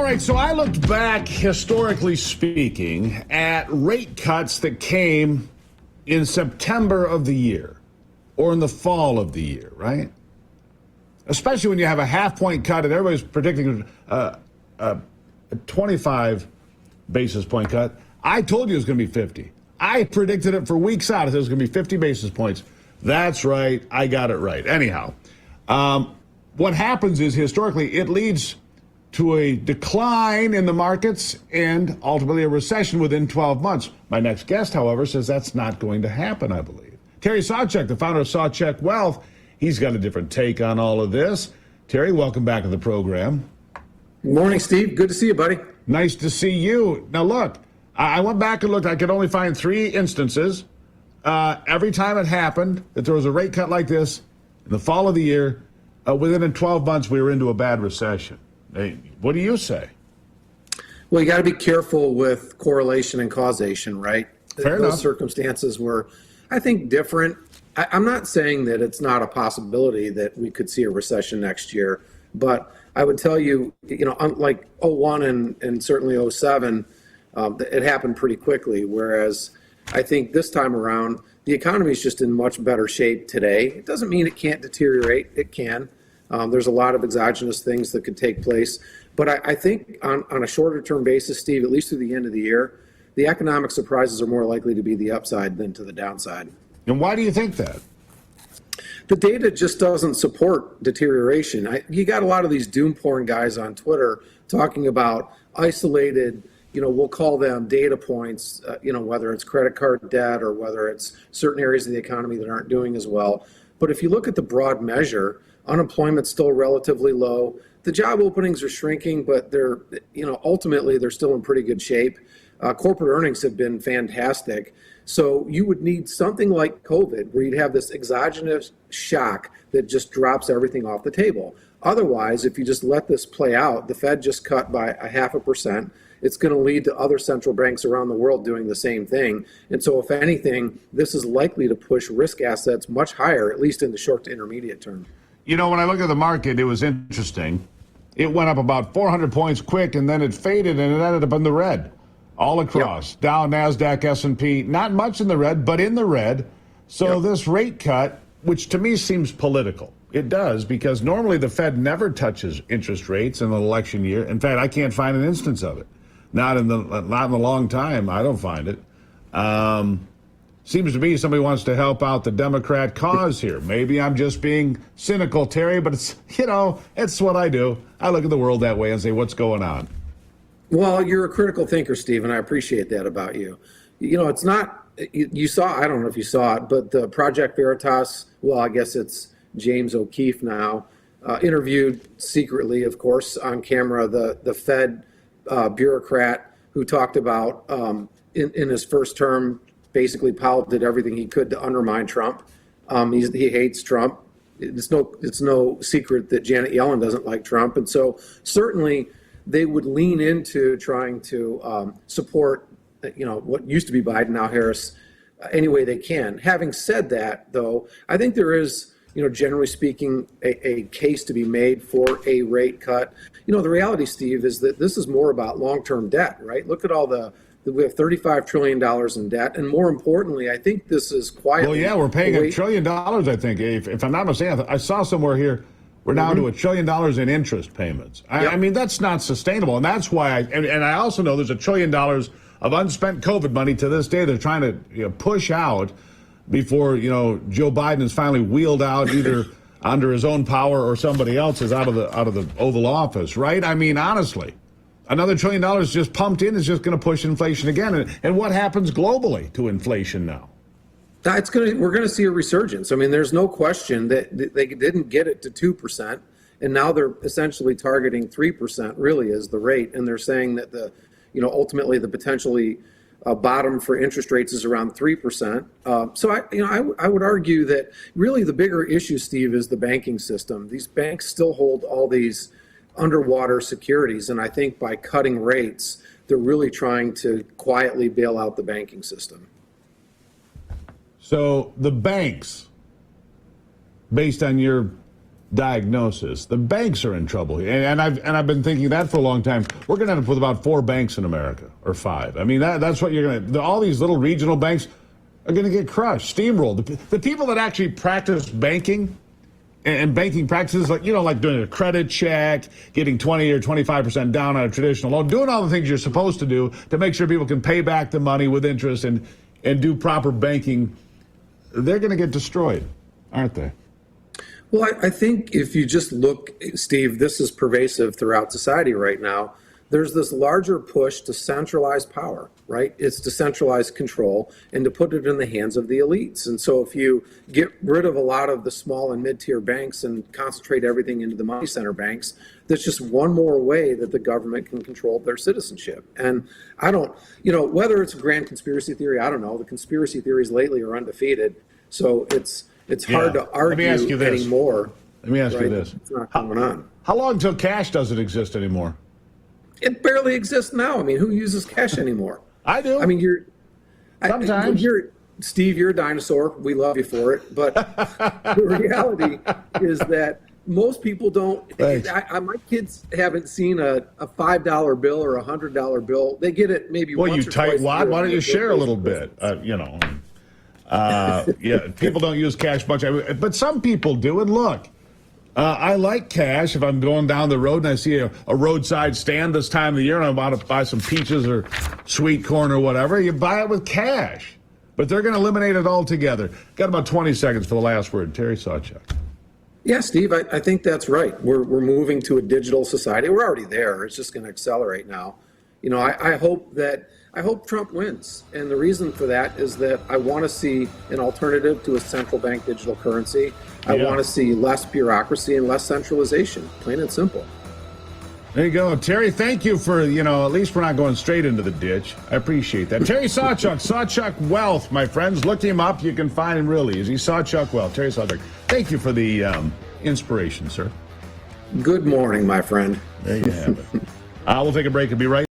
right, so I looked back, historically speaking, at rate cuts that came in September of the year or in the fall of the year, right? Especially when you have a half-point cut and everybody's predicting a 25 basis point cut. I told you it was going to be 50. I predicted it for weeks out. I said it was going to be 50 basis points. That's right. I got it right. Anyhow, what happens is historically it leads to a decline in the markets and ultimately a recession within 12 months. My next guest, however, says that's not going to happen, I believe. Terry Sawchuk, the founder of Sawchuk Wealth, he's got a different take on all of this. Terry, welcome back to the program. Good morning, Steve. Good to see you, buddy. Nice to see you. Now, look, I went back and looked. I could only find 3 instances. Every time it happened that there was a rate cut like this in the fall of the year, within 12 months, we were into a bad recession. Hey, what do you say? Well, you got to be careful with correlation and causation, right? Fair enough. Those circumstances were, I think, different. I'm not saying that it's not a possibility that we could see a recession next year, but I would tell you, unlike '01 and certainly '07, it happened pretty quickly, whereas I think this time around, the economy is just in much better shape today. It doesn't mean it can't deteriorate. It can. There's a lot of exogenous things that could take place. But I think on a shorter term basis, Steve, at least through the end of the year, the economic surprises are more likely to be the upside than to the downside. And why do you think that? The data just doesn't support deterioration. You got a lot of these doom porn guys on Twitter talking about isolated, we'll call them data points, whether it's credit card debt or whether it's certain areas of the economy that aren't doing as well. But if you look at the broad measure, unemployment's still relatively low. The job openings are shrinking, but they're, ultimately they're still in pretty good shape. Corporate earnings have been fantastic. So you would need something like COVID, where you'd have this exogenous shock that just drops everything off the table. Otherwise, if you just let this play out, the Fed just cut by 0.5%. It's going to lead to other central banks around the world doing the same thing. And so if anything, this is likely to push risk assets much higher, at least in the short to intermediate term. When I look at the market, it was interesting. It went up about 400 points quick, and then it faded, and it ended up in the red all across. Yep. Dow, NASDAQ, S&P, not much in the red, but in the red. So This rate cut, which to me seems political, it does, because normally the Fed never touches interest rates in an election year. In fact, I can't find an instance of it. Not in a long time. I don't find it. Seems to me somebody wants to help out the Democrat cause here. Maybe I'm just being cynical, Terry, but it's, it's what I do. I look at the world that way and say, what's going on? Well, you're a critical thinker, Steve, and I appreciate that about you. It's not, you saw, I don't know if you saw it, but the Project Veritas, well, I guess it's James O'Keefe now, interviewed secretly, of course, on camera, the Fed bureaucrat who talked about in his first term, basically Powell did everything he could to undermine Trump. He hates Trump. It's no secret that Janet Yellen doesn't like Trump. And so certainly they would lean into trying to support, what used to be Biden, now Harris, any way they can. Having said that, though, I think there is, generally speaking, a case to be made for a rate cut. The reality, Steve, is that this is more about long-term debt, right? Look at we have $35 trillion in debt. And more importantly, I think this is quietly. Well, yeah, we're paying $1 trillion, I think. If I'm not mistaken, I saw somewhere here, we're down to $1 trillion in interest payments. I mean, that's not sustainable. And that's why and I also know there's $1 trillion of unspent COVID money to this day they're trying to push out before, Joe Biden is finally wheeled out either under his own power or somebody else's out of the Oval Office, right? I mean, honestly. Another $1 trillion just pumped in is just going to push inflation again. And what happens globally to inflation now? We're going to see a resurgence. I mean, there's no question that they didn't get it to 2%, and now they're essentially targeting 3%. Really, is the rate, and they're saying that ultimately the potentially bottom for interest rates is around 3%. So I would argue that really the bigger issue, Steve, is the banking system. These banks still hold all these underwater securities, and I think by cutting rates, they're really trying to quietly bail out the banking system. So the banks, based on your diagnosis. The banks are in trouble, and I've been thinking that for a long time. We're going to end up with about 4 banks in America, or 5. I mean, that's what you're going to. All these little regional banks are going to get crushed, steamrolled. The people that actually practice banking and banking practices, like doing a credit check, getting 20 or 25% down on a traditional loan, doing all the things you're supposed to do to make sure people can pay back the money with interest and do proper banking, they're going to get destroyed, aren't they? Well, I think if you just look, Steve, this is pervasive throughout society right now. There's this larger push to centralize power, right? It's to centralize control and to put it in the hands of the elites. And so if you get rid of a lot of the small and mid-tier banks and concentrate everything into the money center banks, that's just one more way that the government can control their citizenship. And I don't, whether it's a grand conspiracy theory, I don't know. The conspiracy theories lately are undefeated. So it's hard to argue anymore. Let me ask you this. It's not going on. How long until cash doesn't exist anymore? It barely exists now. I mean, who uses cash anymore? I do. I mean, sometimes. Steve, you're a dinosaur. We love you for it. But the reality is that most people don't. My kids haven't seen a $5 bill or a $100 bill. They get it maybe once or twice. Why don't you share a little bit? People don't use cash much, but some people do. And look, I like cash if I'm going down the road and I see a roadside stand this time of the year and I want to buy some peaches or sweet corn or whatever. You buy it with cash. But they're going to eliminate it altogether. Got about 20 seconds for the last word. Terry Sawchuk. Yeah, Steve, I think that's right. We're moving to a digital society. We're already there. It's just going to accelerate now. I hope Trump wins. And the reason for that is that I want to see an alternative to a central bank digital currency. I want to see less bureaucracy and less centralization, plain and simple. There you go. Terry, thank you for, at least we're not going straight into the ditch. I appreciate that. Terry Sawchuk, Sawchuk Wealth, my friends. Look him up. You can find him really easy. Sawchuk Wealth. Terry Sawchuk. Thank you for the inspiration, sir. Good morning, my friend. There you have it. We'll take a break and be right